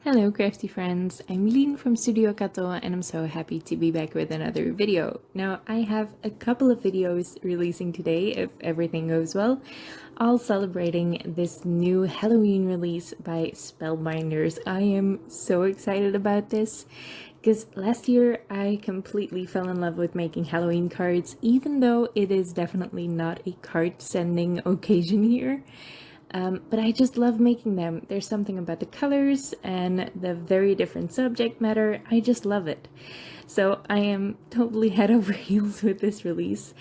Hello crafty friends, I'm Lien from Studio Kato and I'm so happy to be back with another video. Now I have a couple of videos releasing today if everything goes well, all celebrating this new Halloween release by Spellbinders. I am so excited about this because last year I completely fell in love with making Halloween cards, even though it is definitely not a card sending occasion here. But I just love making them. There's something about the colors and the very different subject matter. I just love it. So I am totally head over heels with this release.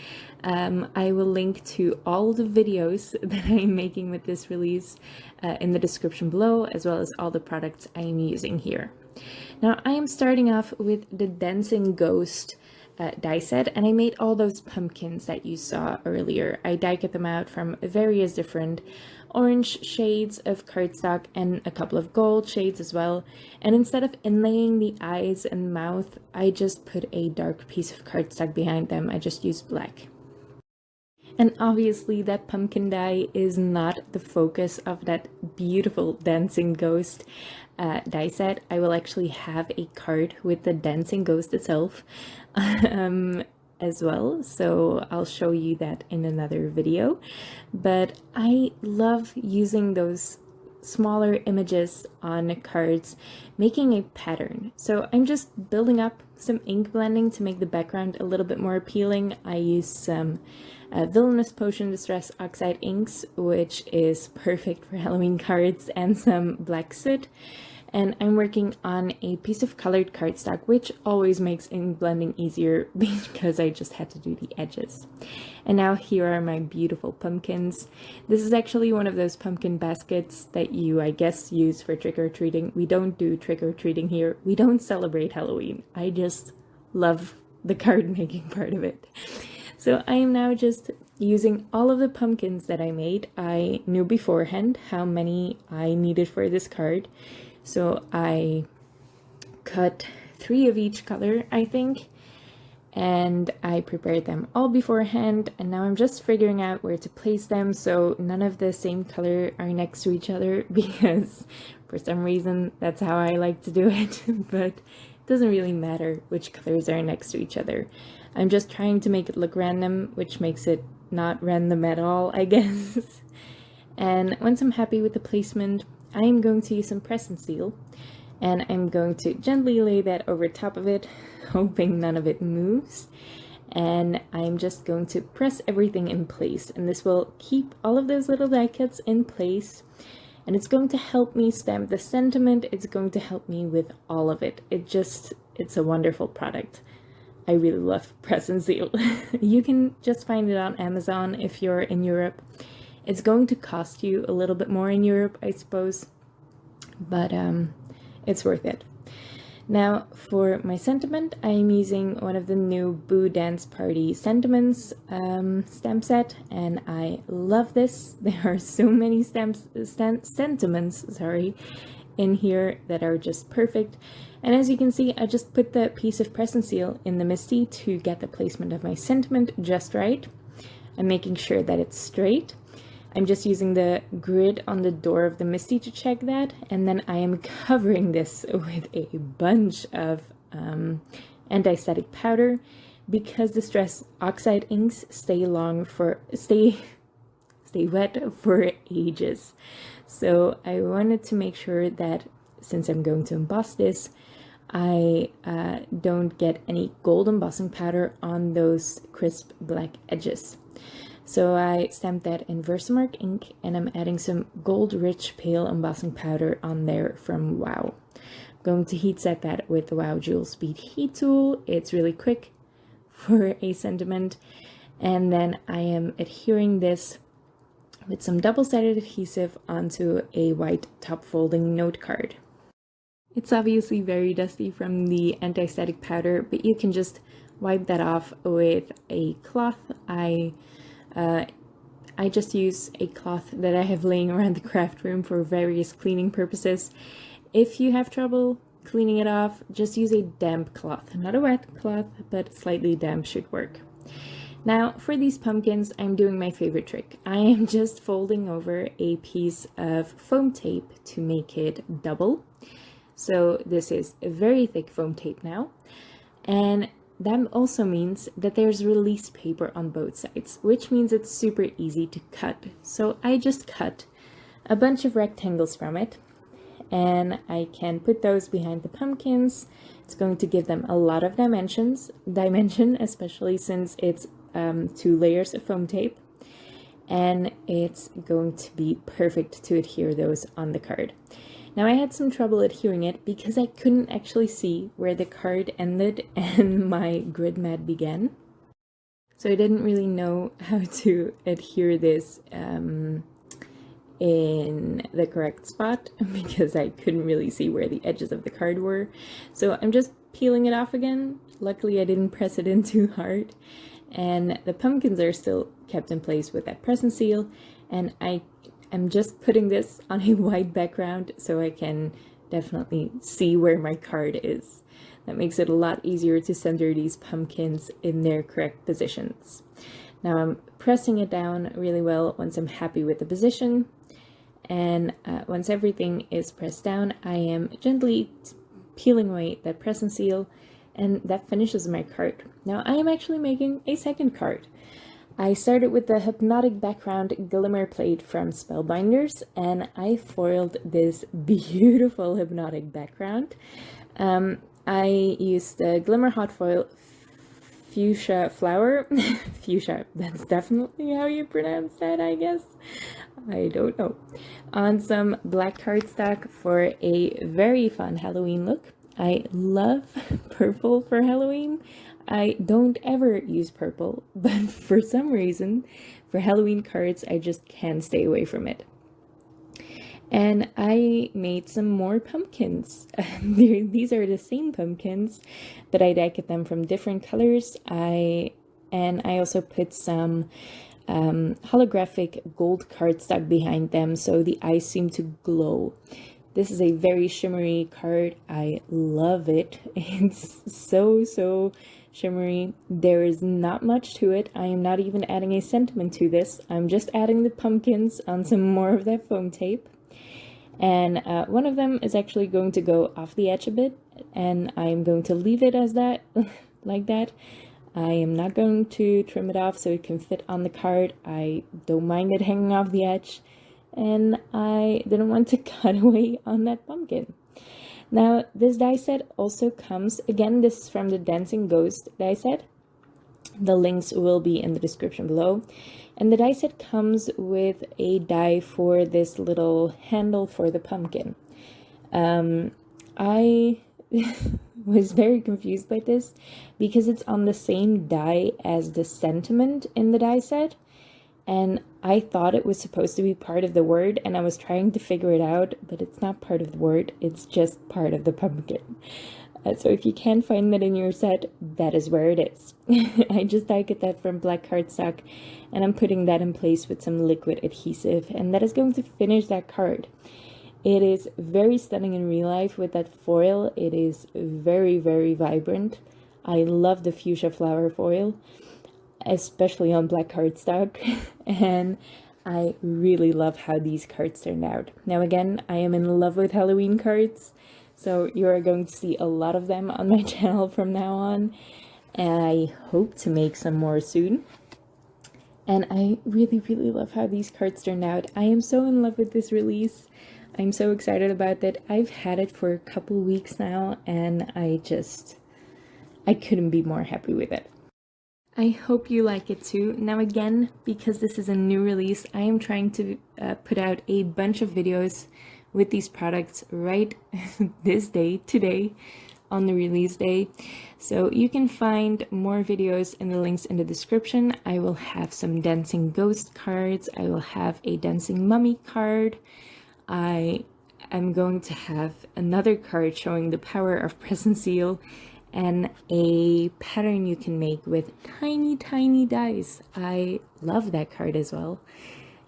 I will link to all the videos that I'm making with this release in the description below, as well as all the products I am using here. Now I am starting off with the Dancin Ghost die set, and I made all those pumpkins that you saw earlier. I die cut them out from various different orange shades of cardstock and a couple of gold shades as well, and instead of inlaying the eyes and mouth, I just put a dark piece of cardstock behind them. I just used black. And obviously that pumpkin die is not the focus of that beautiful Dancin Ghost die set. I will actually have a card with the Dancin Ghost itself as well, so I'll show you that in another video. But I love using those smaller images on cards, making a pattern. So I'm just building up some ink blending to make the background a little bit more appealing. I use some Villainous Potion Distress Oxide inks, which is perfect for Halloween cards, and some black soot. And I'm working on a piece of colored cardstock, which always makes ink blending easier because I just had to do the edges. And now here are my beautiful pumpkins. This is actually one of those pumpkin baskets that you, I guess, use for trick-or-treating. We don't do trick-or-treating here. We don't celebrate Halloween. I just love the card making part of it. So I am now just using all of the pumpkins that I made. I knew beforehand how many I needed for this card. So I cut 3 of each color, I think, and I prepared them all beforehand, and now I'm just figuring out where to place them so none of the same color are next to each other, because for some reason that's how I like to do it, but it doesn't really matter which colors are next to each other. I'm just trying to make it look random, which makes it not random at all, I guess. And once I'm happy with the placement, I am going to use some press and seal, and I'm going to gently lay that over top of it, hoping none of it moves. And I'm just going to press everything in place, and this will keep all of those little die cuts in place, and it's going to help me stamp the sentiment. It's going to help me with all of it. It's a wonderful product. I really love press and seal. You can just find it on Amazon if you're in Europe. It's going to cost you a little bit more in Europe, I suppose, but it's worth it. Now, for my sentiment, I'm using one of the new Boo Dance Party sentiments stamp set, and I love this. There are so many sentiments, in here that are just perfect. And as you can see, I just put the piece of press and seal in the Misti to get the placement of my sentiment just right. I'm making sure that it's straight. I'm just using the grid on the door of the Misti to check that, and then I am covering this with a bunch of anti-static powder because the Distress Oxide inks stay wet for ages. So I wanted to make sure that since I'm going to emboss this, I don't get any gold embossing powder on those crisp black edges. So I stamped that in Versamark ink, and I'm adding some gold rich pale embossing powder on there from WOW. I'm going to heat set that with the WOW Jewel Speed Heat Tool. It's really quick for a sentiment. And then I am adhering this with some double-sided adhesive onto a white top folding note card. It's obviously very dusty from the anti-static powder, but you can just wipe that off with a cloth. I just use a cloth that I have laying around the craft room for various cleaning purposes. If you have trouble cleaning it off, just use a damp cloth. Not a wet cloth, but slightly damp should work. Now for these pumpkins, I'm doing my favorite trick. I am just folding over a piece of foam tape to make it double. So this is a very thick foam tape now. And that also means that there's release paper on both sides, which means it's super easy to cut. So I just cut a bunch of rectangles from it, and I can put those behind the pumpkins. It's going to give them a lot of dimension, especially since it's 2 layers of foam tape, and it's going to be perfect to adhere those on the card. Now I had some trouble adhering it because I couldn't actually see where the card ended and my grid mat began. So I didn't really know how to adhere this in the correct spot because I couldn't really see where the edges of the card were. So I'm just peeling it off again. Luckily I didn't press it in too hard. And the pumpkins are still kept in place with that present seal, and I'm just putting this on a white background so I can definitely see where my card is. That makes it a lot easier to center these pumpkins in their correct positions. Now I'm pressing it down really well once I'm happy with the position, and once everything is pressed down, I am gently peeling away that present seal, and that finishes my card. Now I am actually making a second card. I started with the Hypnotic background Glimmer plate from Spellbinders, and I foiled this beautiful Hypnotic background. I used the Glimmer hot foil Fuchsia flower. Fuchsia, that's definitely how you pronounce that, I guess. I don't know. On some black cardstock for a very fun Halloween look. I love purple for Halloween. I don't ever use purple, but for some reason, for Halloween cards, I just can't stay away from it. And I made some more pumpkins. These are the same pumpkins, but I decked them from different colors. I also put some holographic gold cardstock behind them, so the eyes seem to glow. This is a very shimmery card. I love it. It's so shimmery. There is not much to it. I am not even adding a sentiment to this. I'm just adding the pumpkins on some more of that foam tape. And one of them is actually going to go off the edge a bit, and I'm going to leave it as that, like that. I am not going to trim it off so it can fit on the card. I don't mind it hanging off the edge, and I didn't want to cut away on that pumpkin. Now, this die set also comes, again, this is from the Dancing Ghost die set. The links will be in the description below. And the die set comes with a die for this little handle for the pumpkin. I was very confused by this because it's on the same die as the sentiment in the die set. And I thought it was supposed to be part of the word, and I was trying to figure it out, but it's not part of the word, it's just part of the pumpkin. So if you can't find that in your set, that is where it is. I just die-cut that from black cardstock, and I'm putting that in place with some liquid adhesive, and that is going to finish that card. It is very stunning in real life with that foil. It is very vibrant. I love the fuchsia flower foil, especially on black cardstock, and I really love how these cards turned out. Now again, I am in love with Halloween cards, so you are going to see a lot of them on my channel from now on, and I hope to make some more soon. And I really love how these cards turned out. I am so in love with this release. I'm so excited about that. I've had it for a couple weeks now, and I couldn't be more happy with it. I hope you like it too. Now again, because this is a new release, I am trying to put out a bunch of videos with these products right this day, today, on the release day. So you can find more videos in the links in the description. I will have some dancing ghost cards. I will have a dancing mummy card. I am going to have another card showing the power of present seal, and a pattern you can make with tiny dies. I love that card as well,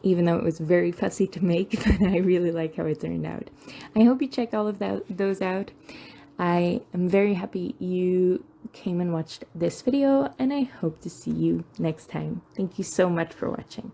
even though it was very fussy to make, but I really like how it turned out. I hope you check all of those out. I am very happy you came and watched this video, and I hope to see you next time. Thank you so much for watching.